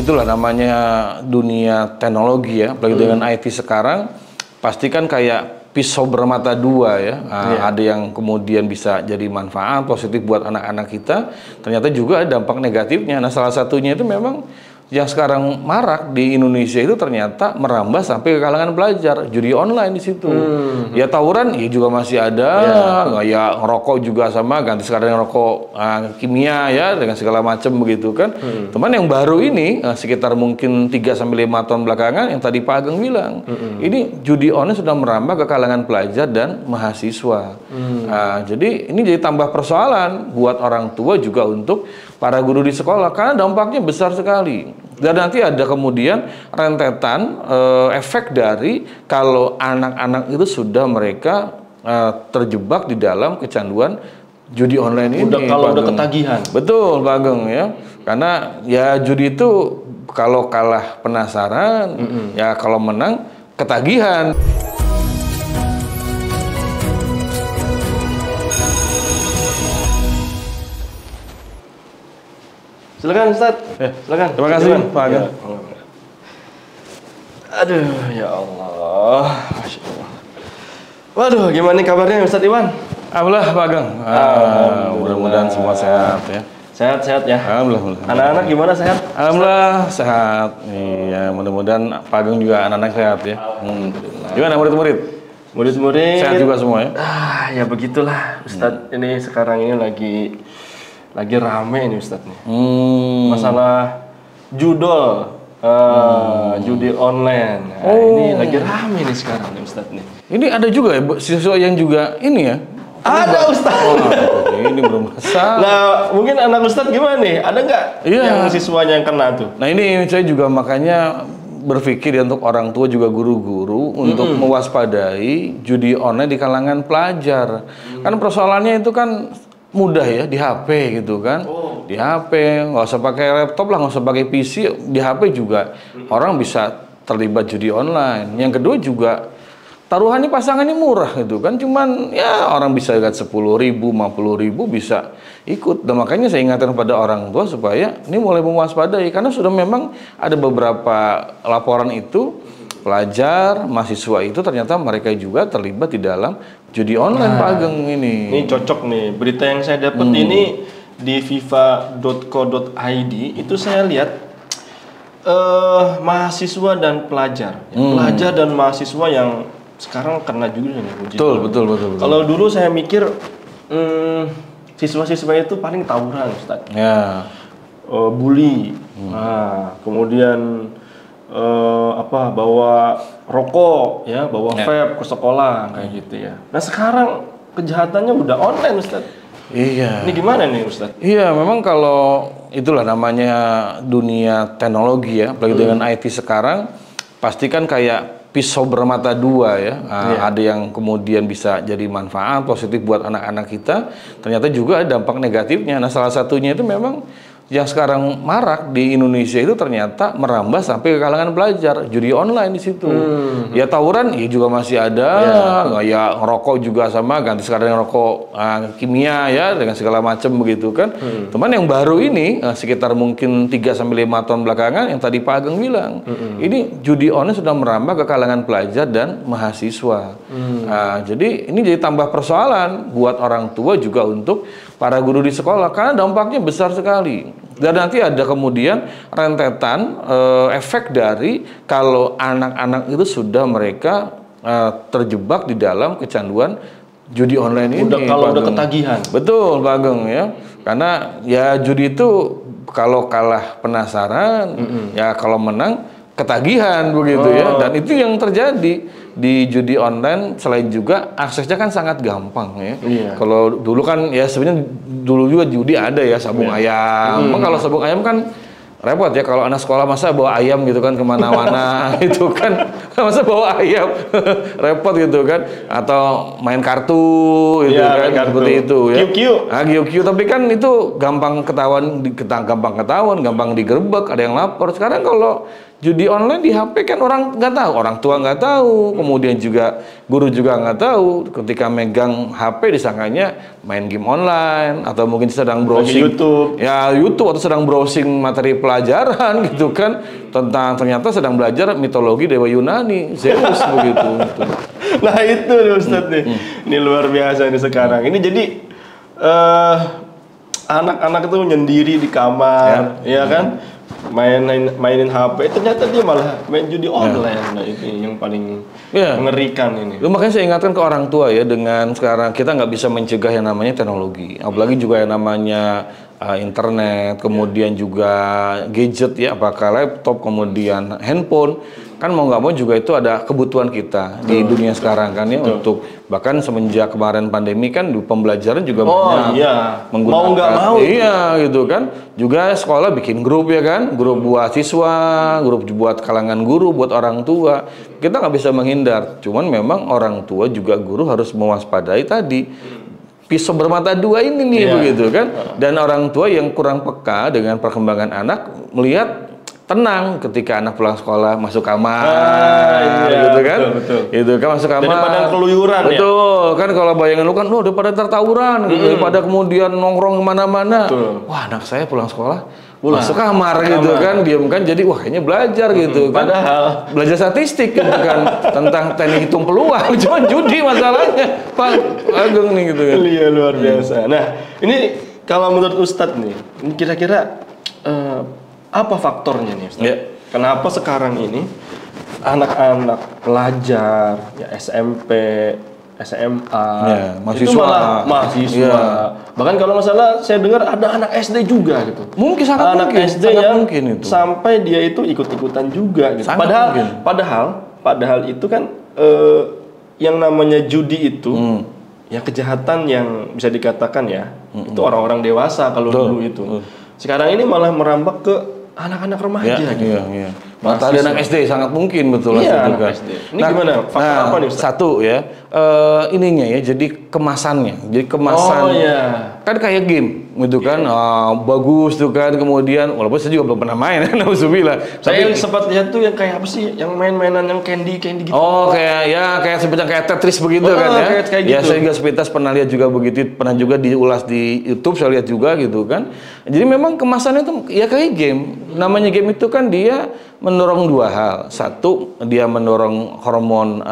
itulah namanya dunia teknologi ya, apalagi dengan IT sekarang, pasti kan kayak pisau bermata dua ya. Ada yang kemudian bisa jadi manfaat positif buat anak-anak kita, ternyata juga ada dampak negatifnya. Nah, salah satunya itu memang yang sekarang marak di Indonesia itu ternyata merambah sampai ke kalangan pelajar, judi online di situ. Ya tawuran, ya juga masih ada, ya ngerokok juga sama, ganti sekarang rokok kimia ya dengan segala macam begitu kan. Teman yang baru ini sekitar mungkin 3-5 tahun belakangan yang tadi Pak Ageng bilang, ini judi online sudah merambah ke kalangan pelajar dan mahasiswa. Jadi ini jadi tambah persoalan buat orang tua juga untuk para guru di sekolah karena dampaknya besar sekali. Dan nanti ada kemudian rentetan efek dari kalau anak-anak itu sudah mereka terjebak di dalam kecanduan judi online ini. Kalau udah ketagihan. Betul, Pak Ageng ya. Karena ya judi itu kalau kalah penasaran, ya kalau menang ketagihan. Silakan Ustaz. Silakan. Terima kasih Pak Ageng. Aduh, ya Allah. Masya Allah. Waduh, gimana nih kabarnya Ustaz Iwan? Alhamdulillah Pak Ageng. Mudah-mudahan semua sehat ya. Sehat-sehat ya. Alhamdulillah. Anak-anak gimana sehat? Alhamdulillah sehat. Iya, mudah-mudahan Pak Ageng juga anak-anak sehat ya. Gimana murid-murid? Murid-murid sehat juga semua ya? Ya begitulah Ustaz. Ini sekarang ini lagi rame nih Ustaz nih. Masalah judol, judi online. Nah, ini lagi rame nih sekarang nih Ustaz nih. Ini ada juga ya siswa yang juga ini ya? Ada Ustaz. Ini belum masalah. Nah, mungkin anak Ustaz gimana nih? Ada nggak yang siswanya yang kena tuh? Nah ini saya juga makanya berpikir ya untuk orang tua juga guru-guru untuk mewaspadai judi online di kalangan pelajar. Kan persoalannya itu kan mudah ya di HP gitu kan. Di HP nggak usah pakai laptop lah, nggak usah pakai PC, di HP juga orang bisa terlibat judi online. Yang kedua juga taruhannya pasangannya murah gitu kan, cuman ya orang bisa lihat 10.000, 50.000 bisa ikut. Dan makanya saya ingatkan pada orang tua supaya ini mulai mewaspadai karena sudah memang ada beberapa laporan itu pelajar, mahasiswa itu ternyata mereka juga terlibat di dalam judi online Pak Ageng ini. Ini cocok nih, berita yang saya dapat ini di fifa.co.id itu saya lihat mahasiswa dan pelajar, pelajar dan mahasiswa yang sekarang kena juga nih. Betul. Kalau dulu saya mikir siswa-siswa itu paling tawuran Ustaz. Ya. Bully. Kemudian bawa rokok ya, bawa vape ke sekolah kayak gitu ya. Nah, sekarang kejahatannya udah online Ustaz. Iya. Ini gimana nih Ustaz? Iya, memang kalau itulah namanya dunia teknologi ya, apalagi dengan IT sekarang, pasti kan kayak pisau bermata dua ya. Ada yang kemudian bisa jadi manfaat positif buat anak-anak kita, ternyata juga ada dampak negatifnya. Nah, salah satunya itu memang yang sekarang marak di Indonesia itu ternyata merambah sampai ke kalangan pelajar, judi online di situ. Ya tawuran, ya juga masih ada, ya ngerokok juga sama, ganti sekarang rokok kimia ya dengan segala macam begitu kan. Teman yang baru ini sekitar mungkin 3-5 tahun belakangan yang tadi Pak Ageng bilang, ini judi online sudah merambah ke kalangan pelajar dan mahasiswa. Jadi ini jadi tambah persoalan buat orang tua juga untuk para guru di sekolah karena dampaknya besar sekali. Dan nanti ada kemudian rentetan efek dari kalau anak-anak itu sudah mereka terjebak di dalam kecanduan judi online ini. Kalau udah ketagihan. Betul Pak Ageng ya. Karena ya judi itu kalau kalah penasaran, ya kalau menang ketagihan begitu ya. Dan itu yang terjadi di judi online. Selain juga aksesnya kan sangat gampang ya. Kalau dulu kan ya sebenarnya dulu juga judi ada ya, sabung ayam. Kalau sabung ayam kan repot ya kalau anak sekolah masa bawa ayam gitu kan kemana-mana itu kan masa bawa ayam repot gitu kan, atau main kartu gitu kan seperti itu ya. QQ tapi kan itu gampang ketahuan, gampang digerebek, ada yang lapor. Sekarang kalau judi online di HP kan orang nggak tahu, orang tua nggak tahu, kemudian juga guru juga nggak tahu. Ketika megang HP disangkanya main game online atau mungkin sedang browsing YouTube. Ya YouTube atau sedang browsing materi pelajaran gitu kan, tentang ternyata sedang belajar mitologi dewa Yunani, Zeus begitu. Gitu. Nah itu nih Ustadz nih, ini luar biasa nih sekarang. Ini jadi anak-anak tuh nyendiri di kamar, ya kan? Mainin HP, ternyata dia malah main judi online. Nah ini yang paling mengerikan ini. Makanya saya ingatkan ke orang tua ya, dengan sekarang kita nggak bisa mencegah yang namanya teknologi, apalagi juga yang namanya internet, kemudian juga gadget ya, apakah laptop, kemudian handphone. Kan mau nggak mau juga itu ada kebutuhan kita di dunia sekarang kan ya, untuk bahkan semenjak kemarin pandemi kan pembelajaran juga banyak menggunakan, mau nggak mau gitu kan, juga sekolah bikin grup ya kan, grup buat siswa, grup buat kalangan guru, buat orang tua. Kita nggak bisa menghindar, cuman memang orang tua juga guru harus mewaspadai tadi pisau bermata dua ini nih begitu kan, dan orang tua yang kurang peka dengan perkembangan anak melihat tenang ketika anak pulang sekolah masuk kamar, gitu kan, itu kan masuk kamar. Daripada keluyuran betul, kan kalau bayangan lu kan, daripada tertawuran, daripada kemudian nongkrong kemana-mana. Wah, anak saya pulang sekolah masuk kamar gitu kan, diam kan, jadi wah kayaknya belajar gitu kan. Padahal belajar statistik gitu kan tentang teknik hitung peluang, cuma judi masalahnya, Pak Ageng nih gitu kan. Iya luar biasa. Nah ini kalau menurut Ustadz nih, kira-kira apa faktornya nih Ustadz? Kenapa sekarang ini anak-anak pelajar ya SMP, SMA, mahasiswa, itu malah mahasiswa. Bahkan kalau nggak salah saya dengar ada anak SD juga gitu. Mungkin sangat anak mungkin, SD sangat yang mungkin itu. Sampai dia itu ikut-ikutan juga gitu. Padahal itu kan yang namanya judi itu ya kejahatan yang bisa dikatakan ya itu orang-orang dewasa kalau dulu itu. Sekarang ini malah merambak ke anak-anak remaja gitu. Mata ada anak SD sangat mungkin betul anak SD. Ini gimana? Faktor apa nih Ustaz? Satu ya, ininya ya, jadi kemasannya. Jadi kemasan kan kayak game gitu kan, bagus tuh kan, kemudian walaupun saya juga belum pernah main, nauzubillah. Saya sempat lihat tuh yang kayak apa sih, yang main-mainan yang candy gitu. Oh, kayak seperti kayak Tetris begitu kan ya. Kayak gitu. Ya saya juga sepintas pernah lihat juga begitu, pernah juga diulas di YouTube saya lihat juga gitu kan. Jadi memang kemasannya tuh ya kayak game. Namanya game itu kan dia mendorong dua hal. Satu, dia mendorong hormon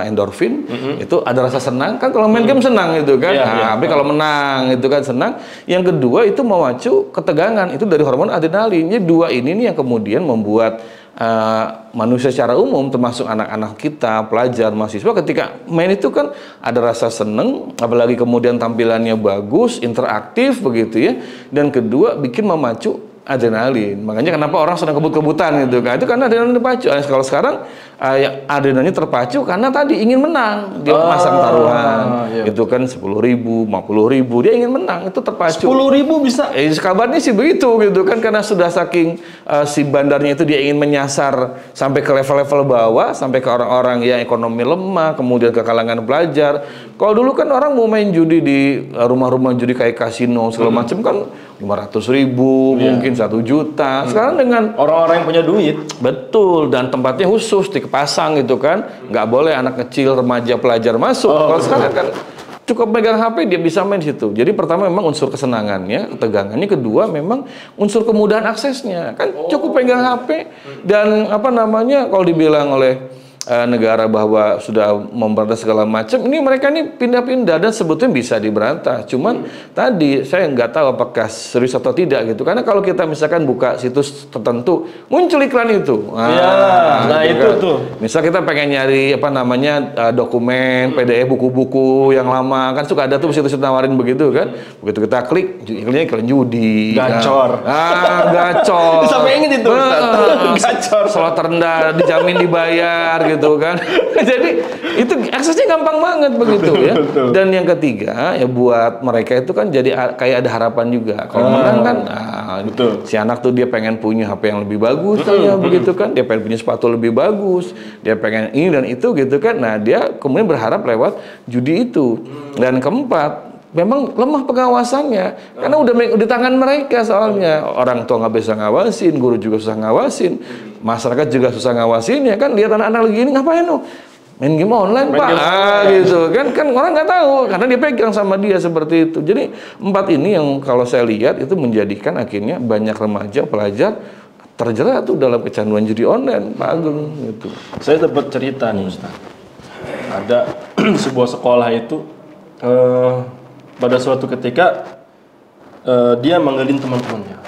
endorfin. Itu ada rasa senang kan, kalau main game senang gitu kan. Tapi kalau menang itu kan senang. Yang kedua itu memacu ketegangan, itu dari hormon adrenalin. Jadi dua ini nih yang kemudian membuat manusia secara umum, termasuk anak-anak kita, pelajar, mahasiswa, ketika main itu kan ada rasa seneng, apalagi kemudian tampilannya bagus, interaktif begitu ya. Dan kedua, bikin memacu adrenalin. Makanya kenapa orang sedang kebut-kebutan gitu kan, itu karena adrenalin terpacu. Kalau sekarang adrenalinnya terpacu karena tadi ingin menang, dia pasang taruhan itu kan 10.000, 50.000, dia ingin menang, itu terpacu. 10.000 bisa? Kabarnya sih begitu gitu kan, karena sudah saking si bandarnya itu dia ingin menyasar sampai ke level-level bawah, sampai ke orang-orang yang ekonomi lemah, kemudian ke kalangan pelajar. Kalau dulu kan orang mau main judi di rumah-rumah judi kayak kasino segala macam kan 500.000, mungkin 1 juta. Sekarang dengan orang-orang yang punya duit, betul, dan tempatnya khusus dipasang gitu kan, nggak boleh anak kecil, remaja, pelajar masuk. Kalau sekarang kan cukup pegang HP dia bisa main di situ. Jadi pertama memang unsur kesenangannya, ketegangannya, kedua memang unsur kemudahan aksesnya. Kan cukup pegang HP dan apa namanya, kalau dibilang oleh negara bahwa sudah memberantas segala macam, ini mereka ini pindah-pindah dan sebetulnya bisa diberantas. Cuman tadi saya nggak tahu apakah serius atau tidak gitu. Karena kalau kita misalkan buka situs tertentu muncul iklan itu. Nah itu kan. tuh. Misal kita pengen nyari apa namanya dokumen, PDF, buku-buku yang lama, kan suka ada tuh situs nawarin begitu kan. Begitu kita klik, iklannya iklan judi. Gacor. Gacor. Sampai inget itu. Gacor. Slot terendah dijamin dibayar gitu kan. Jadi itu aksesnya gampang banget begitu ya. Dan yang ketiga ya buat mereka itu kan jadi kayak ada harapan juga. Kalau menang kan si anak tuh dia pengen punya HP yang lebih bagus ya begitu kan. Dia pengen punya sepatu lebih bagus. Dia pengen ini dan itu gitu kan. Nah, dia kemudian berharap lewat judi itu. Dan keempat, memang lemah pengawasannya karena udah di tangan mereka soalnya. Orang tua nggak bisa ngawasin, guru juga susah ngawasin, masyarakat juga susah ngawasinnya kan. Lihat anak-anak lagi ini ngapain tuh? Main game online, Pak. Gitu kan orang nggak tahu karena dia pegang sama dia seperti itu. Jadi 4 ini yang kalau saya lihat itu menjadikan akhirnya banyak remaja pelajar terjerat tuh dalam kecanduan judi online, Pak Agung gitu. Saya dapat cerita nih Ustaz. Ada sebuah sekolah itu pada suatu ketika dia manggilin teman-temannya.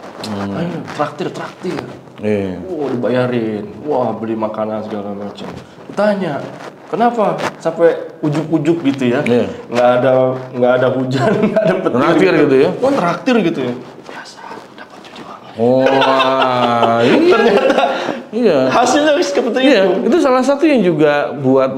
Ayo traktir. Dibayarin. Wah, beli makanan segala macam. Tanya, kenapa sampai ujuk-ujuk gitu ya? Nggak ada hujan, nggak ada petir. Traktir gitu ya? Oh, traktir gitu ya. Biasa dapat judi online. Oh, iya. Ternyata iya. Hasilnya seperti itu. Itu salah satu yang juga buat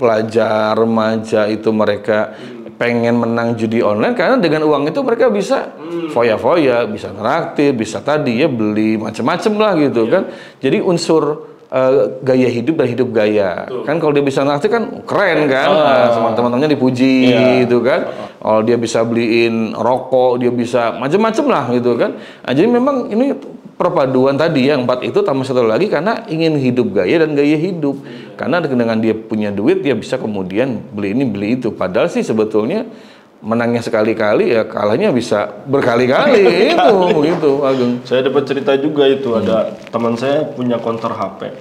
pelajar remaja itu mereka pengen menang judi online karena dengan uang itu mereka bisa foya-foya, bisa traktir, bisa tadi ya beli macam-macam lah gitu kan. Jadi unsur gaya hidup dan hidup gaya. Kan kalau dia bisa traktir kan keren kan, sama teman-temannya dipuji gitu kan. Kalau dia bisa beliin rokok, dia bisa macam-macam lah gitu kan. Nah, jadi memang ini perpaduan tadi yang 4 itu tambah satu lagi karena ingin hidup gaya dan gaya hidup. Karena dengan dia punya duit dia bisa kemudian beli ini beli itu. Padahal sih sebetulnya menangnya sekali-kali ya kalahnya bisa berkali-kali itu begitu Agung. Saya dapat cerita juga itu ada teman saya punya konter HP.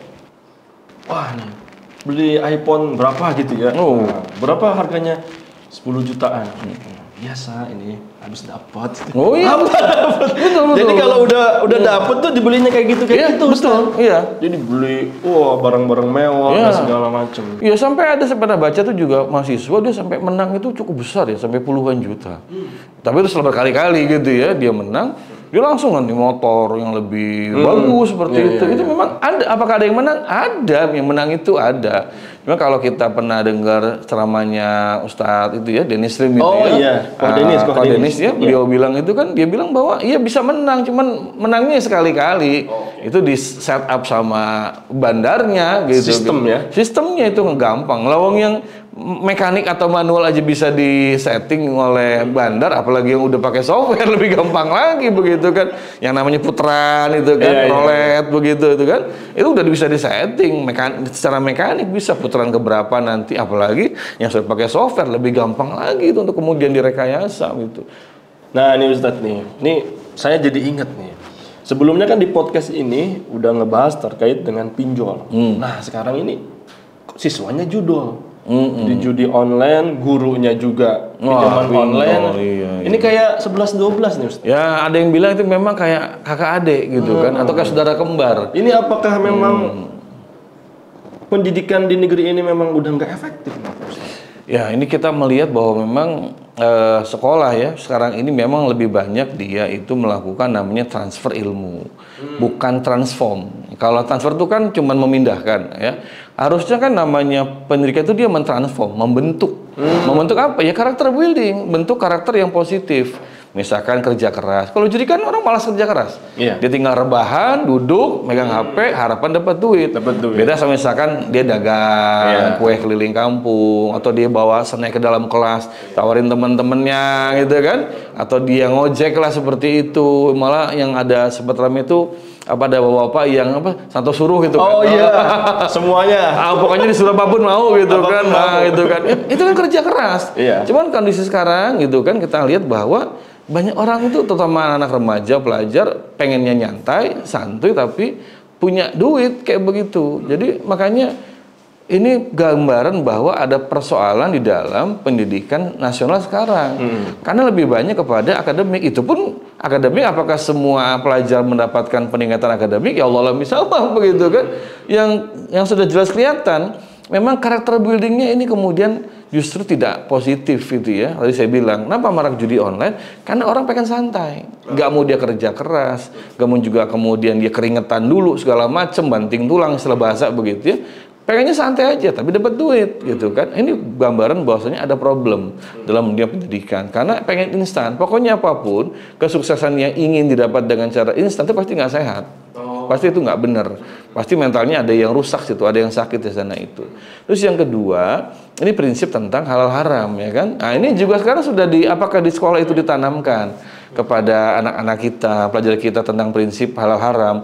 Wah nih beli iPhone berapa gitu ya? Nah, berapa harganya? 10 jutaan. Biasa ini habis dapat. Oh iya. Betul. Jadi kalau udah dapet tuh dibelinya kayak gitu betul. Iya. Jadi beli barang-barang mewah dan segala macam. Iya, sampai ada sepeda baca tuh juga mahasiswa dia sampai menang itu cukup besar ya, sampai puluhan juta. Tapi itu setelah berkali-kali gitu ya dia menang, dia langsung ganti motor yang lebih bagus seperti itu. Itu memang ada. Apakah ada yang menang? Ada, yang menang itu ada. Cuma kalau kita pernah dengar ceramahnya Ustadz itu ya, Dennis Lim itu Ko Dennis ya, beliau bilang itu kan, dia bilang bahwa iya bisa menang, cuman menangnya sekali-kali. Itu di set up sama bandarnya gitu. Sistemnya itu gampang. Lawang yang mekanik atau manual aja bisa disetting oleh bandar, apalagi yang udah pakai software lebih gampang lagi begitu kan. Yang namanya putaran itu kan, roulette begitu itu kan. Itu udah bisa disetting secara mekanik bisa putaran keberapa nanti, apalagi yang sudah pakai software lebih gampang lagi itu untuk kemudian direkayasa gitu. Nah, ini Ustadz nih. Nih saya jadi ingat nih. Sebelumnya kan di podcast ini udah ngebahas terkait dengan pinjol. Nah, sekarang ini siswanya judol. Di judi online, gurunya juga pinjaman online. Ini kayak 11-12 nih Ustaz. Ya, ada yang bilang itu memang kayak kakak adik gitu kan, atau kayak saudara kembar. Ini apakah memang pendidikan di negeri ini memang udah nggak efektif? Ya, ini kita melihat bahwa memang sekolah ya sekarang ini memang lebih banyak dia itu melakukan namanya transfer ilmu, bukan transform. Kalau transfer itu kan cuma memindahkan ya. Harusnya kan namanya pendidikan itu dia mentransform, membentuk. Membentuk apa? Ya karakter building, bentuk karakter yang positif. Misalkan kerja keras. Kalau jadi kan orang malas kerja keras. Dia tinggal rebahan, duduk, megang HP, harapan dapat duit. Beda sama misalkan dia dagang kue keliling kampung, atau dia bawa snack ke dalam kelas, tawarin teman-temannya gitu kan, atau dia ngojek lah seperti itu. Malah yang ada sempat ramai itu ada bapak-bapak yang santo suruh gitu kan. Semuanya. Pokoknya disuruh apapun mau gitu kan. Itu kan. Itu kan kerja keras. Cuman kondisi sekarang gitu kan kita lihat bahwa banyak orang itu terutama anak remaja, pelajar pengennya nyantai, santuy tapi punya duit kayak begitu. Jadi makanya ini gambaran bahwa ada persoalan di dalam pendidikan nasional sekarang. Karena lebih banyak kepada akademik. Itu pun akademik, apakah semua pelajar mendapatkan peningkatan akademik? Ya Allah misalnya begitu kan. Yang sudah jelas kelihatan, memang karakter buildingnya ini kemudian justru tidak positif gitu ya. Tadi saya bilang, kenapa marak judi online? Karena orang pengen santai, nggak mau dia kerja keras, nggak mau juga kemudian dia keringetan dulu segala macem, banting tulang istilah bahasa begitu ya. Pengennya santai aja tapi dapat duit gitu kan. Ini gambaran bahwasanya ada problem dalam dunia pendidikan karena pengen instan. Pokoknya apapun kesuksesan yang ingin didapat dengan cara instan itu pasti nggak sehat. Pasti itu nggak benar. Pasti mentalnya ada yang rusak situ, ada yang sakit di sana itu. Terus yang kedua, ini prinsip tentang halal haram ya kan. Nah ini juga sekarang sudah apakah di sekolah itu ditanamkan kepada anak-anak kita, pelajar kita tentang prinsip halal haram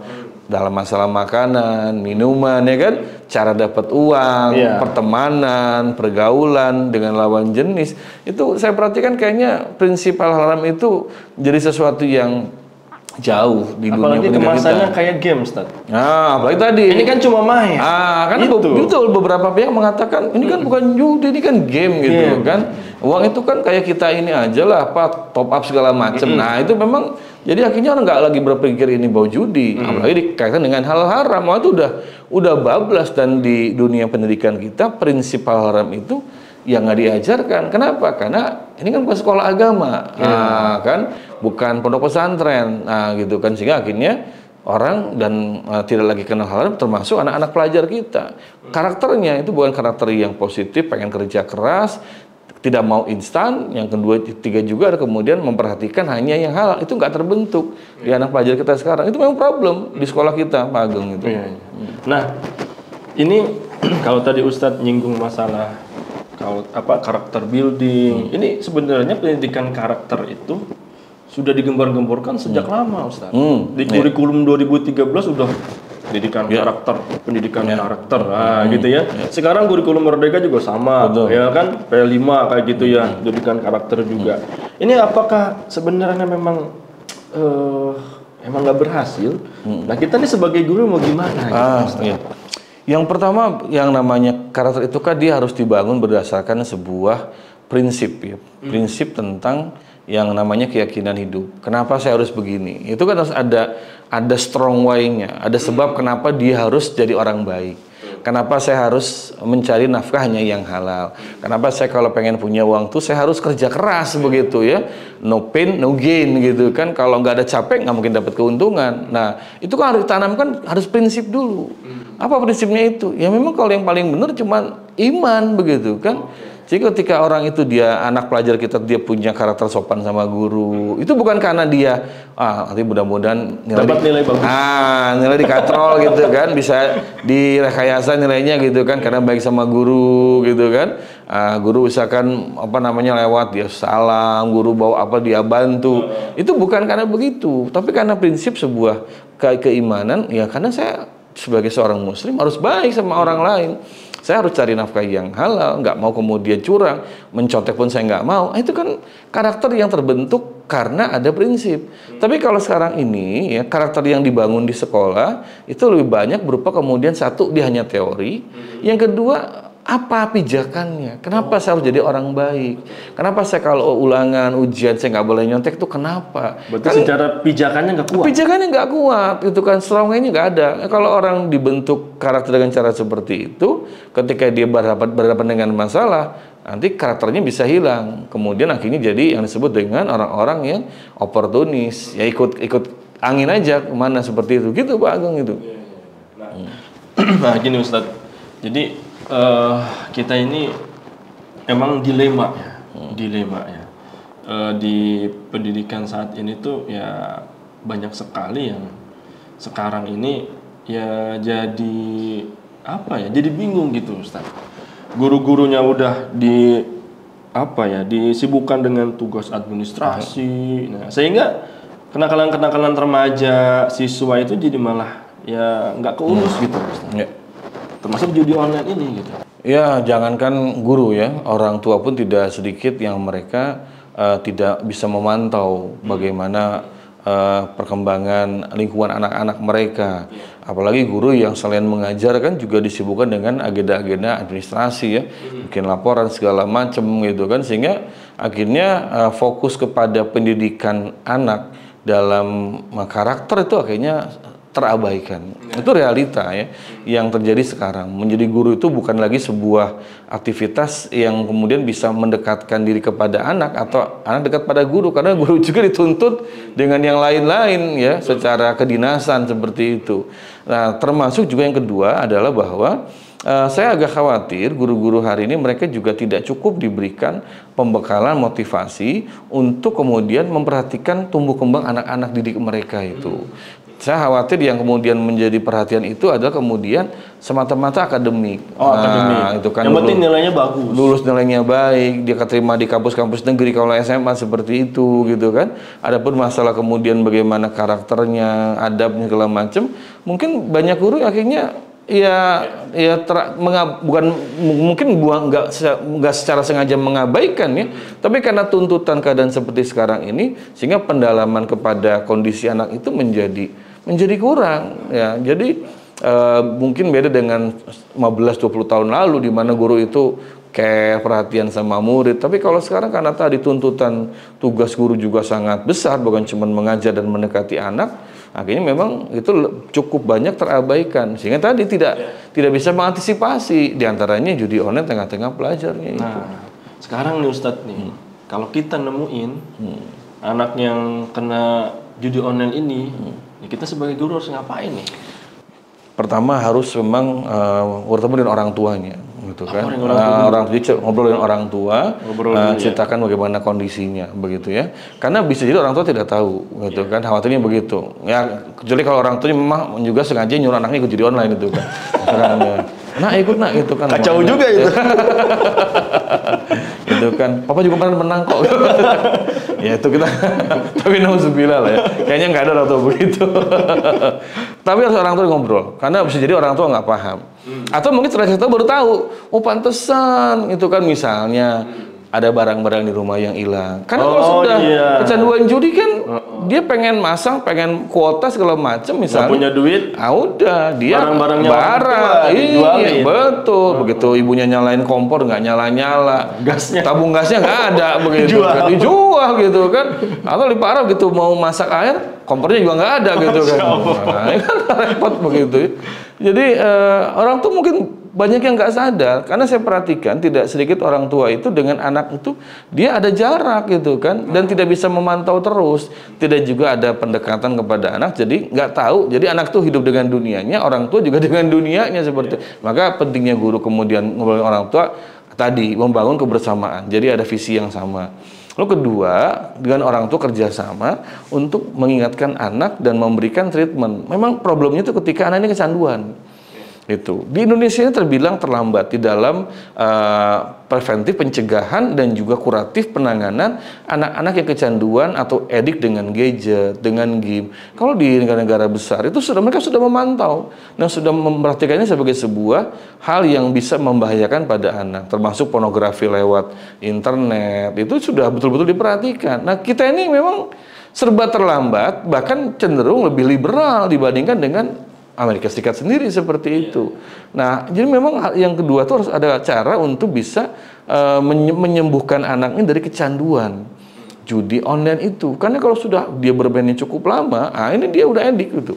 dalam masalah makanan, minuman ya kan, cara dapat uang, pertemanan, pergaulan dengan lawan jenis. Itu saya perhatikan kayaknya prinsip halal haram itu jadi sesuatu yang jauh di dunia apalagi pendidikan kemasannya kita. kayak game, Ustaz. Nah, apalagi tadi. Ini kan cuma main. Kan betul beberapa pihak mengatakan ini kan bukan judi, ini kan game gitu kan. Uang itu kan kayak kita ini aja lah, apa top up segala macam. Nah, itu memang jadi akhirnya orang nggak lagi berpikir ini bau judi, apalagi dikaitkan dengan hal haram. Wah, itu udah bablas, dan di dunia pendidikan kita prinsip hal haram itu yang nggak diajarkan. Kenapa? Karena ini kan bukan sekolah agama, kan, bukan pondok pesantren, gitu kan, sehingga akhirnya orang dan tidak lagi kenal hal haram, termasuk anak-anak pelajar kita. Karakternya itu bukan karakter yang positif, pengen kerja keras, tidak mau instan. Yang kedua, ketiga juga kemudian memperhatikan hanya yang halal. Itu nggak terbentuk di anak pelajar kita sekarang. Itu memang problem di sekolah kita, Pak Ageng itu. Nah, ini kalau tadi Ustadz nyinggung masalah karakter building, ini sebenarnya pendidikan karakter itu sudah digembar-gemborkan sejak lama, Ustadz. Di kurikulum 2013 sudah pendidikan karakter, gitu ya. Sekarang kurikulum Merdeka juga sama, ya kan, P5 kayak gitu ya, pendidikan karakter juga. Ini apakah sebenarnya memang nggak berhasil? Nah, kita nih sebagai guru mau gimana? Yang pertama, yang namanya karakter itu kan dia harus dibangun berdasarkan sebuah prinsip ya. Prinsip tentang yang namanya keyakinan hidup. Kenapa saya harus begini? Itu kan harus ada strong why-nya, ada sebab kenapa dia harus jadi orang baik. Kenapa saya harus mencari nafkah hanya yang halal? Kenapa saya kalau pengen punya uang tuh saya harus kerja keras begitu ya? No pain, no gain gitu kan. Kalau nggak ada capek nggak mungkin dapat keuntungan. Nah itu kan harus ditanamkan, harus prinsip dulu. Apa prinsipnya itu? Ya memang kalau yang paling benar cuma iman begitu kan. Jadi ketika orang itu anak pelajar kita dia punya karakter sopan sama guru, itu bukan karena dia nanti mudah-mudahan dapat nilai bagus. Nilai dikatrol gitu kan, bisa direkayasa nilainya gitu kan karena baik sama guru gitu kan. Guru usahakan lewat dia salam, guru bawa apa dia bantu. Itu bukan karena begitu, tapi karena prinsip sebuah keimanan ya, karena saya sebagai seorang muslim harus baik sama orang lain. Saya harus cari nafkah yang halal, nggak mau kemudian curang, mencontek pun saya nggak mau. Itu kan karakter yang terbentuk karena ada prinsip. Tapi kalau sekarang ini ya karakter yang dibangun di sekolah itu lebih banyak berupa kemudian satu dia hanya teori, yang kedua apa pijakannya? Kenapa saya harus jadi orang baik? Kenapa saya kalau ulangan ujian saya nggak boleh nyontek itu kenapa? Berarti kan, secara pijakannya nggak kuat. Pijakannya nggak kuat, itu kan strongnya nggak ada. Kalau orang dibentuk karakter dengan cara seperti itu, ketika dia berhadapan dengan masalah, nanti karakternya bisa hilang. Kemudian akhirnya jadi yang disebut dengan orang-orang yang oportunis, ya ikut angin aja kemana seperti itu, gitu Pak Ageng itu. Nah gini Ustadz, jadi kita ini emang dilema ya. Di pendidikan saat ini tuh ya banyak sekali yang sekarang ini ya jadi jadi bingung gitu Ustaz. Guru-gurunya udah disibukkan dengan tugas administrasi. Nah, sehingga kenakalan-kenakalan remaja siswa itu jadi malah ya nggak keurus gitu Ustaz. Termasuk judi online ini gitu. Ya, jangankan guru ya, orang tua pun tidak sedikit yang mereka tidak bisa memantau bagaimana perkembangan lingkungan anak-anak mereka. Apalagi guru yang selain mengajar kan juga disibukkan dengan agenda-agenda administrasi ya, bikin laporan segala macam gitu kan, sehingga akhirnya fokus kepada pendidikan anak dalam karakter itu akhirnya terabaikan. Itu realita ya yang terjadi sekarang. Menjadi guru itu bukan lagi sebuah aktivitas yang kemudian bisa mendekatkan diri kepada anak atau anak dekat pada guru, karena guru juga dituntut dengan yang lain-lain ya, secara kedinasan seperti itu. Nah, termasuk juga yang kedua adalah bahwa saya agak khawatir guru-guru hari ini mereka juga tidak cukup diberikan pembekalan motivasi untuk kemudian memperhatikan tumbuh kembang anak-anak didik mereka itu. saya khawatir yang kemudian menjadi perhatian itu adalah kemudian semata-mata akademik. Akademik. Itu kan yang penting nilainya bagus. Lulus nilainya baik, dia keterima di kampus-kampus negeri kalau SMA seperti itu gitu kan. Adapun masalah kemudian bagaimana karakternya, adabnya segala macam, mungkin banyak guru akhirnya nggak secara sengaja mengabaikan ya, tapi karena tuntutan keadaan seperti sekarang ini sehingga pendalaman kepada kondisi anak itu menjadi kurang ya. Jadi mungkin beda dengan 15-20 tahun lalu di mana guru itu care, perhatian sama murid. Tapi kalau sekarang karena tadi tuntutan tugas guru juga sangat besar, bukan cuma mengajar dan mendekati anak, akhirnya memang itu cukup banyak terabaikan sehingga tadi tidak bisa mengantisipasi diantaranya judi online tengah-tengah pelajarnya itu. Sekarang nih Ustadz nih, kalau kita nemuin anak yang kena judi online ini, ya kita sebagai guru harus ngapain nih? Pertama harus memang bertemu dengan orang tuanya, gitu kan. Orang tua ngobrol dengan orang tua, ceritakan bagaimana kondisinya, begitu ya. Karena bisa jadi orang tua tidak tahu, gitu kan. Khawatirnya begitu. Ya kecuali kalau orang tuanya memang juga sengaja nyuruh anaknya ikut judi online itu kan. Nah ikut nak gitu kan. Kacau juga itu. Gitu kan. Papa juga pernah menang kok. Ya itu kita. Tapi nauzubillah lah ya. Kayaknya nggak ada orang tua begitu. Tapi harus orang tua ngobrol. Karena bisa jadi orang tua nggak paham. Atau mungkin setelah itu baru tahu. Oh pantesan itu kan misalnya ada barang-barang di rumah yang hilang. Karena kalau sudah kecanduan judi kan dia pengen masang, pengen kuota segala macam misalnya. Nggak punya duit. Udah dia Barang-barangnya iya betul. Begitu ibunya nyalain kompor nggak nyala-nyala. Gasnya. Tabung gasnya nggak ada begitu. Dijual gitu kan. Atau lebih parah gitu mau masak air, kompornya juga nggak ada gitu kan. Nah, ini kan repot begitu. Jadi orang tuh mungkin banyak yang nggak sadar, karena saya perhatikan tidak sedikit orang tua itu dengan anak itu dia ada jarak gitu kan, dan tidak bisa memantau terus, tidak juga ada pendekatan kepada anak, jadi nggak tahu, jadi anak tuh hidup dengan dunianya, orang tua juga dengan dunianya seperti itu. Maka pentingnya guru kemudian ngobrolin orang tua tadi membangun kebersamaan, jadi ada visi yang sama. Lalu kedua, dengan orang tua kerjasama untuk mengingatkan anak dan memberikan treatment. Memang problemnya itu ketika anak ini kecanduan. Itu di Indonesia ini terbilang terlambat di dalam preventif pencegahan dan juga kuratif penanganan anak-anak yang kecanduan atau edik dengan gadget, dengan game. Kalau di negara-negara besar itu mereka sudah memantau dan sudah memperhatikannya sebagai sebuah hal yang bisa membahayakan pada anak, termasuk pornografi lewat internet itu sudah betul-betul diperhatikan. Nah kita ini memang serba terlambat, bahkan cenderung lebih liberal dibandingkan dengan Amerika Serikat sendiri seperti itu. Nah, jadi memang yang kedua itu harus ada cara untuk bisa menyembuhkan anaknya dari kecanduan judi online itu. Karena kalau sudah dia bermainnya cukup lama, ini dia udah edik gitu.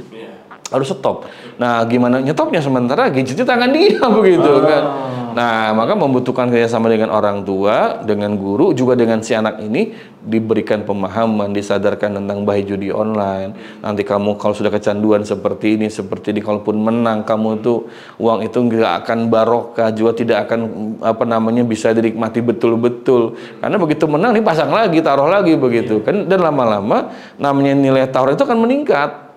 Harus stop. Nah, gimana nyetopnya sementara gadgetnya tangan dia begitu kan. Nah, maka membutuhkan kerjasama dengan orang tua, dengan guru, juga dengan si anak ini diberikan pemahaman, disadarkan tentang bahaya judi online. Nanti kamu kalau sudah kecanduan seperti ini, kalaupun menang kamu tuh uang itu nggak akan barokah, juga tidak akan bisa dinikmati betul-betul. Karena begitu menang dipasang lagi, taruh lagi begitu kan, dan lama-lama namanya nilai taruh itu akan meningkat.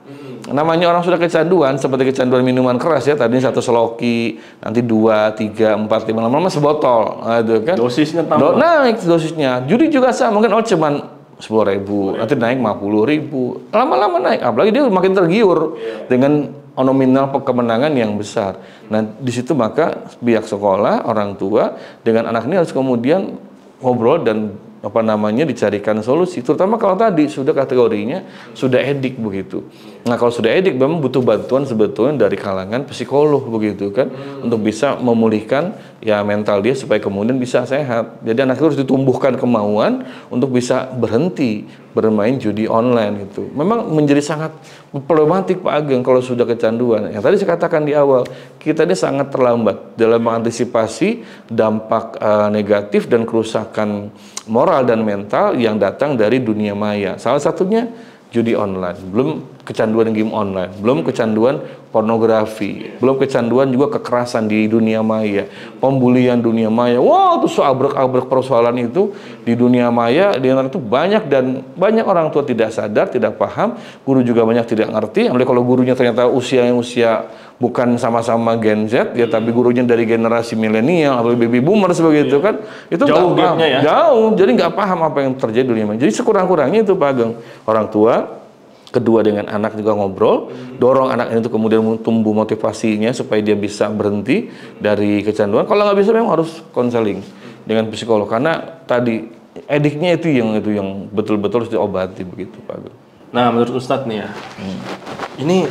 Namanya orang sudah kecanduan, seperti kecanduan minuman keras ya, tadi 1 seloki, nanti 2, 3, 4, 5, lama-lama sebotol, gitu kan. Dosisnya tambah. Naik dosisnya. Judi juga sama, mungkin cuman 10.000, nanti naik 50.000, lama-lama naik. Apalagi dia makin tergiur dengan nominal kemenangan yang besar. Nah, di situ maka pihak sekolah, orang tua dengan anak ini harus kemudian ngobrol dan dicarikan solusi, terutama kalau tadi sudah kategorinya sudah edik begitu. Nah kalau sudah edik memang butuh bantuan sebetulnya dari kalangan psikolog begitu kan, untuk bisa memulihkan ya mental dia supaya kemudian bisa sehat. Jadi anak itu harus ditumbuhkan kemauan untuk bisa berhenti bermain judi online itu. Memang menjadi sangat problematik Pak Ageng kalau sudah kecanduan. Yang tadi saya katakan di awal, kita ini sangat terlambat dalam mengantisipasi dampak negatif dan kerusakan moral dan mental yang datang dari dunia maya. Salah satunya judi online. Belum kecanduan game online, belum kecanduan pornografi, belum kecanduan juga kekerasan di dunia maya, pembulian dunia maya. Wah, tuh seabrek-abrek persoalan itu di dunia maya, di internet itu banyak, dan banyak orang tua tidak sadar, tidak paham, guru juga banyak tidak ngerti. Apalagi kalau gurunya ternyata usia bukan sama-sama Gen Z ya, tapi gurunya dari generasi milenial atau baby boomers begitu kan, itu jauh gapnya ya, jauh, jadi nggak paham apa yang terjadi di dunia maya. Jadi sekurang-kurangnya itu Pak Ageng, orang tua kedua dengan anak juga ngobrol, dorong anak ini tuh kemudian tumbuh motivasinya supaya dia bisa berhenti dari kecanduan. Kalau nggak bisa memang harus konseling dengan psikolog, karena tadi ediknya itu yang betul-betul harus diobati begitu Pak Ageng. Nah, menurut Ustadz nih ya, ini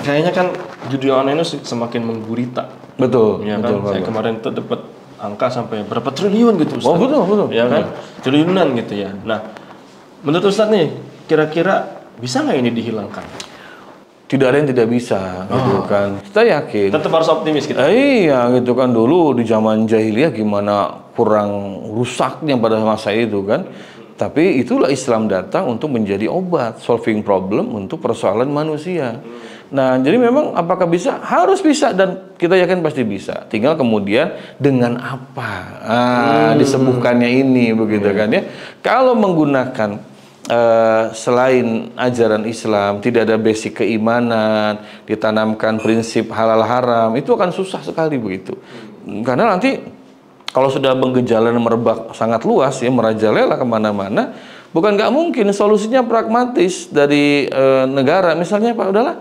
kayaknya kan judi online itu semakin menggurita. Betul, ya betul, kan? Saya kemarin tuh dapat angka sampai berapa triliun gitu Ustadz. Oh betul. Ya kan, triliunan gitu ya. Nah, menurut Ustadz nih, kira-kira bisa nggak ini dihilangkan? Tidak ada yang tidak bisa, gitu kan. Kita yakin. Tetap harus optimis kita. Iya, gitu kan. Dulu di zaman jahiliyah gimana kurang rusaknya pada masa itu kan. Tapi itulah Islam datang untuk menjadi obat, solving problem untuk persoalan manusia. Nah, jadi memang apakah bisa? Harus bisa, dan kita yakin pasti bisa. Tinggal kemudian dengan apa disembuhkannya ini, begitu kan ya. Kalau menggunakan selain ajaran Islam, tidak ada basic keimanan, ditanamkan prinsip halal haram, itu akan susah sekali begitu. Karena nanti kalau sudah menggejala merebak sangat luas ya, merajalela kemana-mana, bukan nggak mungkin, solusinya pragmatis dari negara. Misalnya Pak, udahlah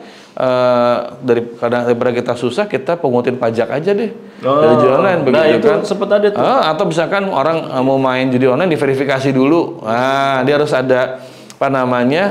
daripada kita susah, kita pungutin pajak aja deh dari judi online, begitu nah, itu kan. sempat ada tuh. Atau misalkan orang mau main judi online diverifikasi dulu. Dia harus ada apa namanya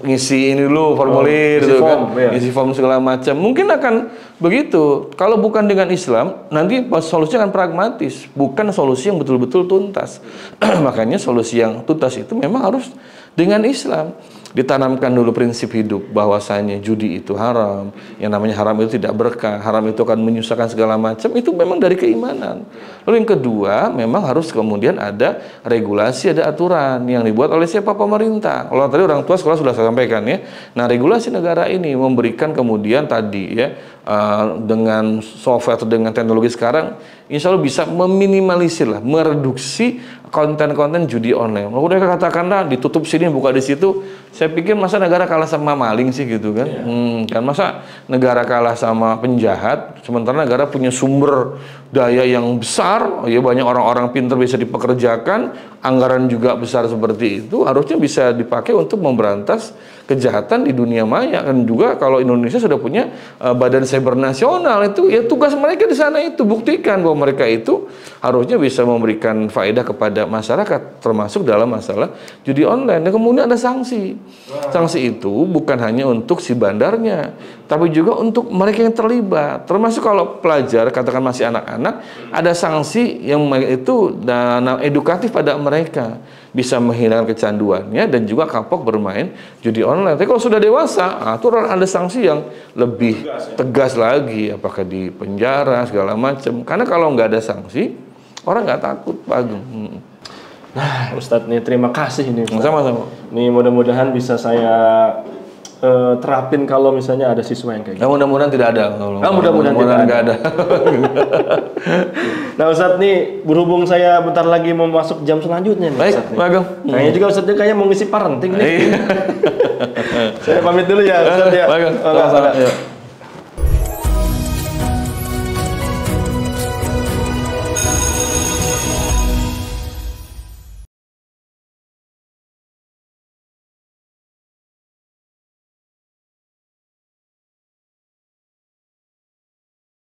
ngisi ini dulu formulir gitu kan, ngisi form segala macam. Mungkin akan begitu. Kalau bukan dengan Islam, nanti solusinya akan pragmatis, bukan solusi yang betul-betul tuntas. Makanya solusi yang tuntas itu memang harus dengan Islam. Ditanamkan dulu prinsip hidup bahwasanya judi itu haram, yang namanya haram itu tidak berkah, haram itu akan menyusahkan segala macam, itu memang dari keimanan. Lalu yang kedua, memang harus kemudian ada regulasi, ada aturan yang dibuat oleh siapa? Pemerintah. Kalau tadi orang tua sekolah sudah saya sampaikan ya. Nah, regulasi negara ini memberikan kemudian tadi ya, dengan software atau dengan teknologi sekarang, insya Allah bisa meminimalisir lah, mereduksi konten-konten judi online. Udah katakanlah ditutup sini, buka di situ. Saya pikir masa negara kalah sama maling sih gitu kan? Kan masa negara kalah sama penjahat, sementara negara punya sumber daya yang besar, ya banyak orang-orang pintar bisa dipekerjakan, anggaran juga besar seperti itu, harusnya bisa dipakai untuk memberantas kejahatan di dunia maya. Kan juga kalau Indonesia sudah punya badan cyber nasional, itu ya tugas mereka di sana itu buktikan bahwa mereka itu harusnya bisa memberikan faedah kepada masyarakat, termasuk dalam masalah judi online. Dan kemudian ada sanksi. Sanksi itu bukan hanya untuk si bandarnya, tapi juga untuk mereka yang terlibat. Termasuk kalau pelajar, katakan masih anak-anak, ada sanksi yang itu dan edukatif pada mereka, bisa menghilangkan kecanduannya dan juga kapok bermain judi online. Tapi kalau sudah dewasa, itu ada sanksi yang lebih tegas lagi, apakah di penjara segala macam. Karena kalau nggak ada sanksi, orang nggak takut, Pak Agung. Nah, Ustadz nih, terima kasih ini. Sama-sama. Nih mudah-mudahan bisa saya terapin kalau misalnya ada siswa yang kayak gitu. Mudah-mudahan tidak ada. Mudah-mudahan tidak ada. Nah, Ustadz nih, berhubung saya bentar lagi mau masuk jam selanjutnya nih. Baik, Ustadz, Pak Agung. Kayaknya juga Ustadz kayaknya mau ngisi parenting nih. Saya pamit dulu ya, Ustadz ya. Baik, Agung.